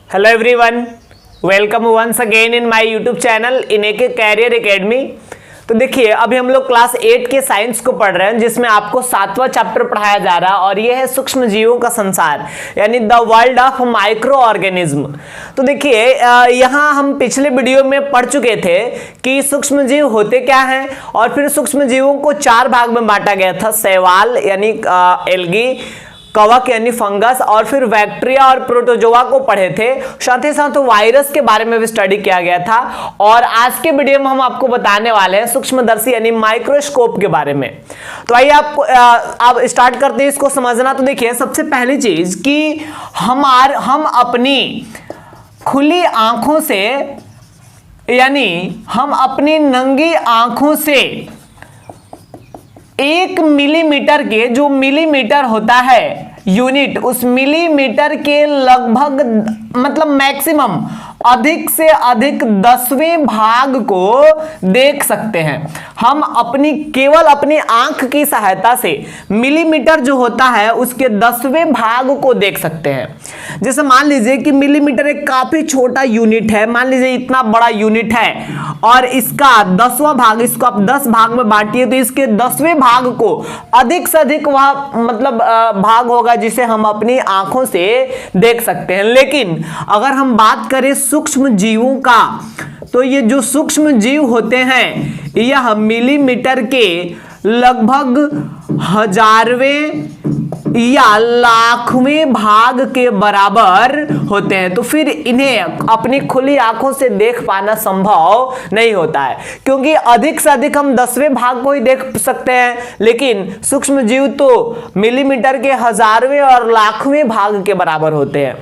Hello everyone, welcome once again in my YouTube channel in a career academy. तो देखिए, अभी हम लोग क्लास 8 के साइंस को पढ़ रहे हैं, जिसमें आपको 7वां चैप्टर पढ़ाया जा रहा है और ये है सूक्ष्म जीवों का संसार, यानी the world of micro organism. तो देखिए, यहाँ हम पिछले वीडियो में पढ़ चुके थे कि सूक्ष्म जीव होते क्या हैं, और फिर सूक्ष्म जीवों को 4 भाग में बांटा गया था। शैवाल यानी एल्गी, कवक यानी फंगस, और फिर बैक्टीरिया और प्रोटोजोआ को पढ़े थे। साथ ही साथ वायरस के बारे में भी स्टडी किया गया था। और आज के वीडियो में हम आपको बताने वाले हैं सूक्ष्मदर्शी यानी माइक्रोस्कोप के बारे में। तो आइए आपको अब स्टार्ट करते हैं इसको समझना। तो देखिए, सबसे पहली चीज कि हम अपनी खुली आंखों से, यानी हम अपनी नंगी आंखों से 1 मिलीमीटर के, जो मिलीमीटर होता है यूनिट, उस मिलीमीटर के लगभग मतलब मैक्सिमम अधिक से अधिक 10वें भाग को देख सकते हैं। हम केवल अपनी आंख की सहायता से मिलीमीटर जो होता है उसके 10वें भाग को देख सकते हैं। जैसे मान लीजिए कि मिलीमीटर एक काफी छोटा यूनिट है, मान लीजिए इतना बड़ा यूनिट है और इसका 10वां भाग, इसको आप 10 भाग में बांटिए तो इसके 10वें भाग को अधिक से अधिक वह मतलब भाग होगा जिसे हम अपनी आंखों से देख सकते हैं। लेकिन अगर हम बात करें सूक्ष्म जीवों का, तो ये जो सूक्ष्म जीव होते हैं यह मिलीमीटर के लगभग हजारवें या लाखवें भाग के बराबर होते हैं। तो फिर इन्हें अपनी खुली आंखों से देख पाना संभव नहीं होता है, क्योंकि अधिक से अधिक हम 10वें भाग को ही देख सकते हैं, लेकिन सूक्ष्म जीव तो मिलीमीटर के हजारवें और लाखवें भाग के बराबर होते हैं।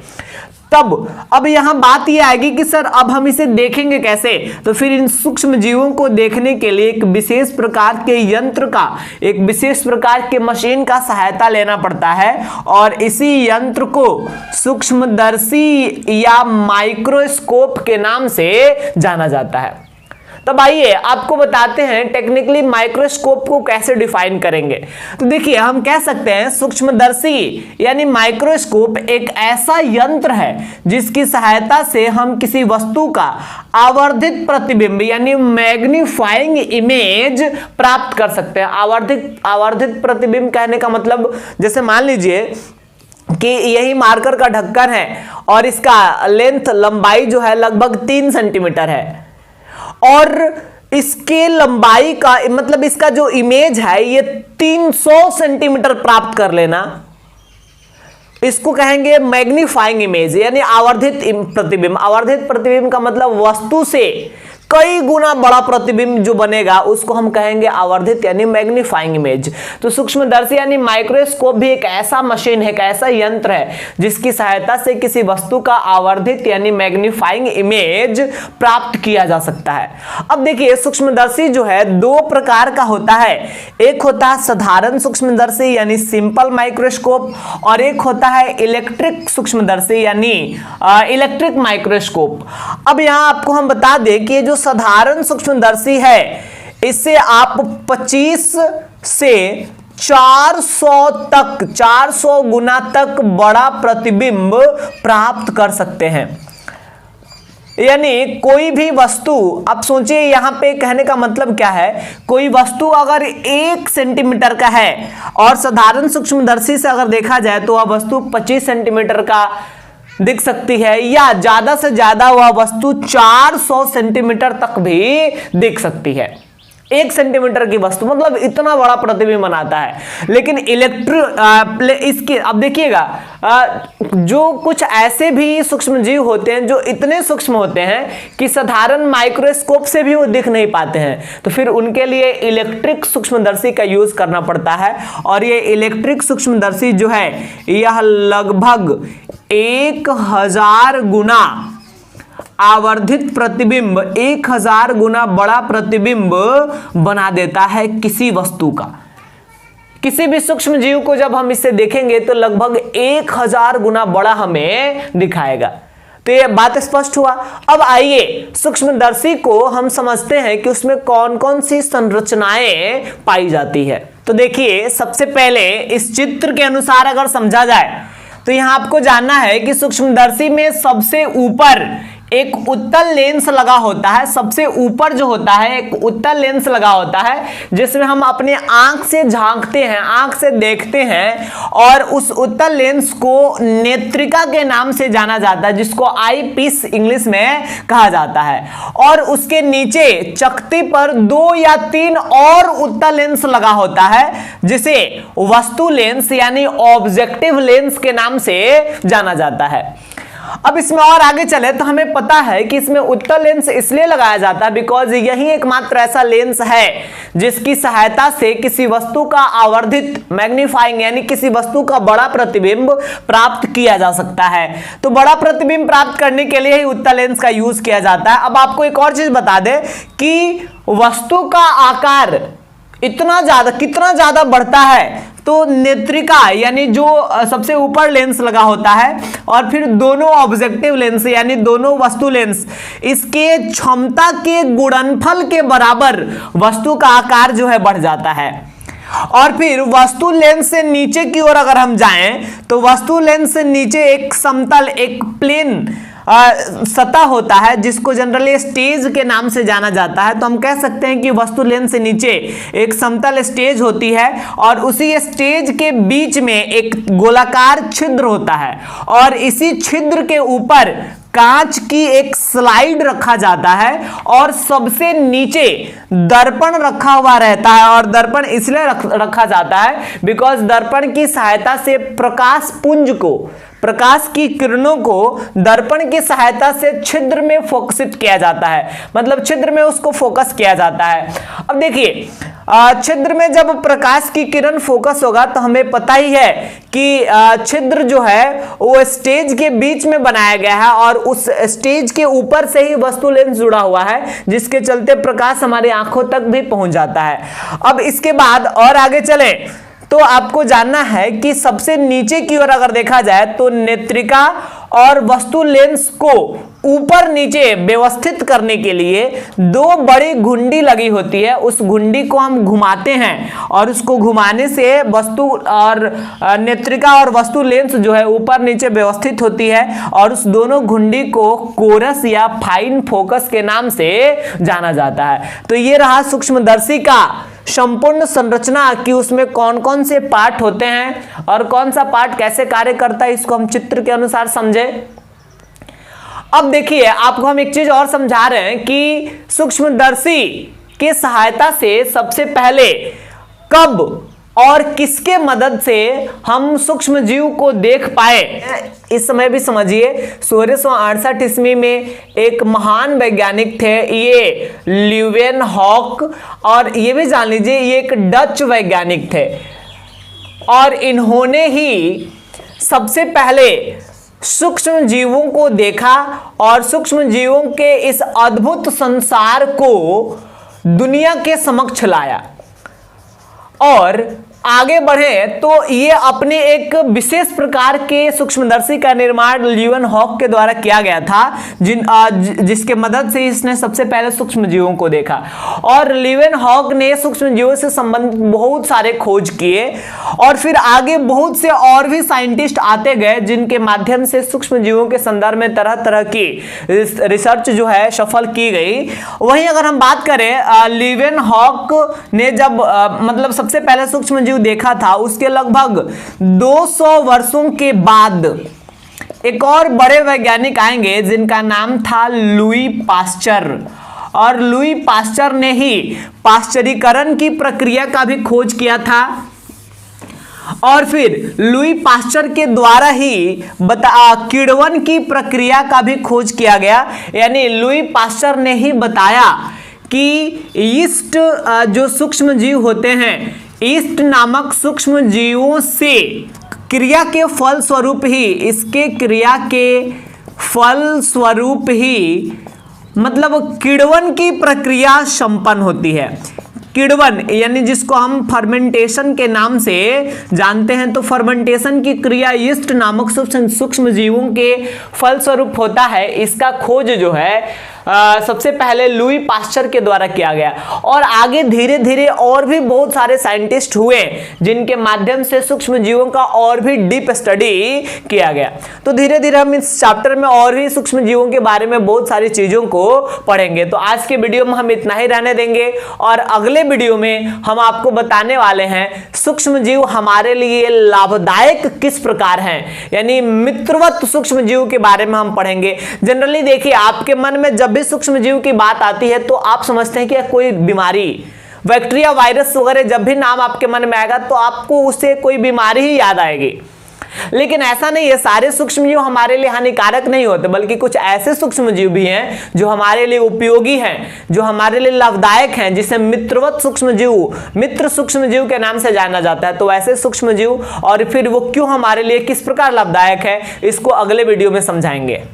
अब यहां बात यह आएगी कि सर अब हम इसे देखेंगे कैसे। तो फिर इन सूक्ष्म जीवों को देखने के लिए एक विशेष प्रकार के यंत्र का, एक विशेष प्रकार के मशीन का सहायता लेना पड़ता है, और इसी यंत्र को सूक्ष्मदर्शी या माइक्रोस्कोप के नाम से जाना जाता है। तब आइए आपको बताते हैं टेक्निकली माइक्रोस्कोप को कैसे डिफाइन करेंगे। तो देखिए, हम कह सकते हैं सूक्ष्मदर्शी यानी माइक्रोस्कोप एक ऐसा यंत्र है जिसकी सहायता से हम किसी वस्तु का आवर्धित प्रतिबिंब यानी मैग्नीफाइंग इमेज प्राप्त कर सकते हैं। आवर्धित प्रतिबिंब कहने का मतलब, जैसे मान लीजिए कि यही मार्कर का ढक्कन है और इसका लेंथ, लंबाई जो है लगभग 3 सेंटीमीटर है, और इसके लंबाई का मतलब इसका जो इमेज है ये 300 सेंटीमीटर प्राप्त कर लेना, इसको कहेंगे मैग्नीफाइंग इमेज यानी आवर्धित प्रतिबिंब। आवर्धित प्रतिबिंब का मतलब वस्तु से कई गुना बड़ा प्रतिबिंब जो बनेगा उसको हम कहेंगे आवर्धित यानी मैग्नीफाइंग इमेज। तो सूक्ष्मदर्शी यानी माइक्रोस्कोप भी एक ऐसा मशीन है, एक ऐसा यंत्र है जिसकी सहायता से किसी वस्तु का आवर्धित यानी मैग्नीफाइंग इमेज प्राप्त किया जा सकता है। अब देखिए, सूक्ष्मदर्शी जो है 2 प्रकार का होता है। एक होता है साधारण सूक्ष्मदर्शी यानी सिंपल माइक्रोस्कोप, और एक होता है इलेक्ट्रिक सूक्ष्मदर्शी यानी इलेक्ट्रिक माइक्रोस्कोप। अब यहां आपको हम बता दें कि जो साधारण सूक्ष्मदर्शी है इससे आप 25 से 400 गुना तक बड़ा प्रतिबिंब प्राप्त कर सकते हैं। यानी कोई भी वस्तु, आप सोचिए यहां पे कहने का मतलब क्या है, कोई वस्तु अगर 1 सेंटीमीटर का है और साधारण सूक्ष्मदर्शी से अगर देखा जाए तो वह वस्तु 25 सेंटीमीटर का दिख सकती है, या ज्यादा से ज्यादा वह वस्तु 400 सेंटीमीटर तक भी दिख सकती है। 1 सेंटीमीटर की वस्तु मतलब इतना बड़ा प्रतिबिंब बनाता है। लेकिन इसके अब देखिएगा, जो कुछ ऐसे भी सूक्ष्म जीव होते हैं जो इतने सूक्ष्म होते हैं कि साधारण माइक्रोस्कोप से भी वो दिख नहीं पाते हैं, तो फिर उनके लिए इलेक्ट्रिक सूक्ष्मदर्शी का यूज करना पड़ता है। और ये इलेक्ट्रिक सूक्ष्मदर्शी जो है यह लगभग 1000 गुना आवर्धित प्रतिबिंब, 1000 गुना बड़ा प्रतिबिंब बना देता है किसी वस्तु का। किसी भी सूक्ष्म जीव को जब हम इससे देखेंगे तो लगभग 1000 गुना बड़ा हमें दिखाएगा। तो ये बात स्पष्ट हुआ। अब आइए सूक्ष्मदर्शी को हम समझते हैं कि उसमें कौन कौन सी संरचनाएं पाई जाती है। तो देखिए, सबसे पहले इस चित्र के अनुसार अगर समझा जाए तो यहां आपको जानना है कि सूक्ष्मदर्शी में सबसे ऊपर एक उत्तल लेंस लगा होता है। सबसे ऊपर जो होता है एक उत्तल लेंस लगा होता है जिसमें हम अपने आंख से झांकते हैं, आंख से देखते हैं, और उस उत्तल लेंस को नेत्रिका के नाम से जाना जाता है, जिसको आई पीस इंग्लिश में कहा जाता है। और उसके नीचे चकती पर 2 या 3 और उत्तल लेंस लगा होता है जिसे वस्तु लेंस यानी ऑब्जेक्टिव लेंस के नाम से जाना जाता है। अब इसमें और आगे चले तो हमें पता है कि इसमें उत्तल लेंस इसलिए लगाया जाता है बिकॉज यही एकमात्र ऐसा लेंस है जिसकी सहायता से किसी वस्तु का आवर्धित मैग्नीफाइंग यानी किसी वस्तु का बड़ा प्रतिबिंब प्राप्त किया जा सकता है। तो बड़ा प्रतिबिंब प्राप्त करने के लिए ही उत्तल लेंस का यूज किया जाता है। अब आपको एक और चीज बता दें कि वस्तु का आकार इतना ज्यादा कितना ज्यादा बढ़ता है तो नेत्रिका यानी जो सबसे ऊपर लेंस लगा होता है और फिर दोनों ऑब्जेक्टिव लेंस यानी दोनों वस्तु लेंस, इसके क्षमता के गुणनफल के बराबर वस्तु का आकार जो है बढ़ जाता है। और फिर वस्तु लेंस से नीचे की ओर अगर हम जाएं तो वस्तु लेंस से नीचे एक समतल एक प्लेन सतह होता है जिसको जनरली स्टेज के नाम से जाना जाता है। तो हम कह सकते हैं कि वस्तु लेंस से नीचे एक समतल स्टेज होती है और उसी स्टेज के बीच में एक गोलाकार छिद्र होता है और इसी छिद्र के ऊपर कांच की एक स्लाइड रखा जाता है और सबसे नीचे दर्पण रखा हुआ रहता है। और दर्पण इसलिए रखा जाता है बिकॉज दर्पण की सहायता से प्रकाश पुंज को, प्रकाश की किरणों को दर्पण की सहायता से छिद्र में फोकसित किया जाता है, मतलब छिद्र में उसको फोकस किया जाता है। अब देखिए छिद्र में जब प्रकाश की किरण फोकस होगा तो हमें पता ही है कि छिद्र जो है वो स्टेज के बीच में बनाया गया है और उस स्टेज के ऊपर से ही वस्तु लेंस जुड़ा हुआ है जिसके चलते प्रकाश हमारी आंखों तक भी पहुंच जाता है। अब इसके बाद और आगे चले तो आपको जानना है कि सबसे नीचे की ओर अगर देखा जाए तो नेत्रिका और वस्तु लेंस को ऊपर नीचे व्यवस्थित करने के लिए 2 बड़ी घुंडी लगी होती है। उस घुंडी को हम घुमाते हैं और उसको घुमाने से वस्तु और नेत्रिका और वस्तु लेंस जो है ऊपर नीचे व्यवस्थित होती है और उस दोनों घुंडी को कोरस या फाइन फोकस के नाम से जाना जाता है। तो ये रहा सूक्ष्मदर्शी का संपूर्ण संरचना कि उसमें कौन कौन से पार्ट होते हैं और कौन सा पार्ट कैसे कार्य करता है, इसको हम चित्र के अनुसार समझे। अब देखिए आपको हम एक चीज और समझा रहे हैं कि सूक्ष्मदर्शी की सहायता से सबसे पहले कब और किसके मदद से हम सूक्ष्म जीव को देख पाए, इस समय भी समझिए। 1668 ईस्वी में एक महान वैज्ञानिक थे ये ल्यूवेनहॉक, और ये भी जान लीजिए ये एक डच वैज्ञानिक थे और इन्होंने ही सबसे पहले सूक्ष्म जीवों को देखा और सूक्ष्म जीवों के इस अद्भुत संसार को दुनिया के समक्ष लाया। और आगे बढ़े तो ये अपने एक विशेष प्रकार के सूक्ष्मदर्शी का निर्माण ल्यूवेनहॉक के द्वारा किया गया था जिसके मदद से इसने सबसे पहले सूक्ष्म जीवों को देखा। और ल्यूवेनहॉक ने सूक्ष्म जीवों से संबंधित बहुत सारे खोज किए और फिर आगे बहुत से और भी साइंटिस्ट आते गए जिनके माध्यम से सूक्ष्म जीवों के संदर्भ में तरह तरह की रिसर्च जो है सफल की गई। वहीं अगर हम बात करें ल्यूवेनहॉक ने जब मतलब सबसे पहले सूक्ष्म जीव देखा था उसके लगभग 200 वर्षों के बाद एक और बड़े वैज्ञानिक आएंगे जिनका नाम था लुई पास्चर। और लुई पास्चर ने ही पाश्चरीकरण की प्रक्रिया का भी खोज किया था और फिर लुई पास्चर के द्वारा ही किण्वन की प्रक्रिया का भी खोज किया गया। यानी लुई पास्चर ने ही बताया कि यीस्ट जो सूक्ष्म जीव होते हैं, यीस्ट नामक सूक्ष्म जीवों से क्रिया के फल स्वरूप ही, इसके क्रिया के फल स्वरूप ही मतलब किण्वन की प्रक्रिया संपन्न होती है। किण्वन यानी जिसको हम फर्मेंटेशन के नाम से जानते हैं, तो फर्मेंटेशन की क्रिया यीस्ट नामक सूक्ष्म जीवों के फल स्वरूप होता है। इसका खोज जो है सबसे पहले लुई पास्चर के द्वारा किया गया, और आगे धीरे धीरे और भी बहुत सारे साइंटिस्ट हुए जिनके माध्यम से सूक्ष्म जीवों का और भी डीप स्टडी किया गया। तो धीरे धीरे हम इस चैप्टर में और भी सूक्ष्म जीवों के बारे में बहुत सारी चीजों को पढ़ेंगे। तो आज के वीडियो में हम इतना ही रहने देंगे, और अगले वीडियो में हम आपको बताने वाले हैं सूक्ष्म जीव हमारे लिए लाभदायक किस प्रकार हैं, यानी मित्रवत सूक्ष्म जीव के बारे में हम पढ़ेंगे। जनरली देखिए, आपके मन में जब भी सूक्ष्म जीव की बात आती है तो आप समझते हैं कि कोई बीमारी, बैक्टीरिया, वायरस वगैरह जब भी नाम आपके मन में आएगा तो आपको उससे कोई बीमारी ही याद आएगी। लेकिन ऐसा नहीं है, सारे सूक्ष्म जीव हमारे लिए हानिकारक नहीं होते, बल्कि कुछ ऐसे सूक्ष्म जीव भी हैं जो हमारे लिए उपयोगी हैं, जो हमारे लिए लाभदायक हैं, जिसे मित्रवत सूक्ष्म जीव, मित्र सूक्ष्म जीव के नाम से जाना जाता है। तो ऐसे सूक्ष्म जीव और फिर वो क्यों हमारे लिए किस प्रकार लाभदायक है, इसको अगले वीडियो में समझाएंगे।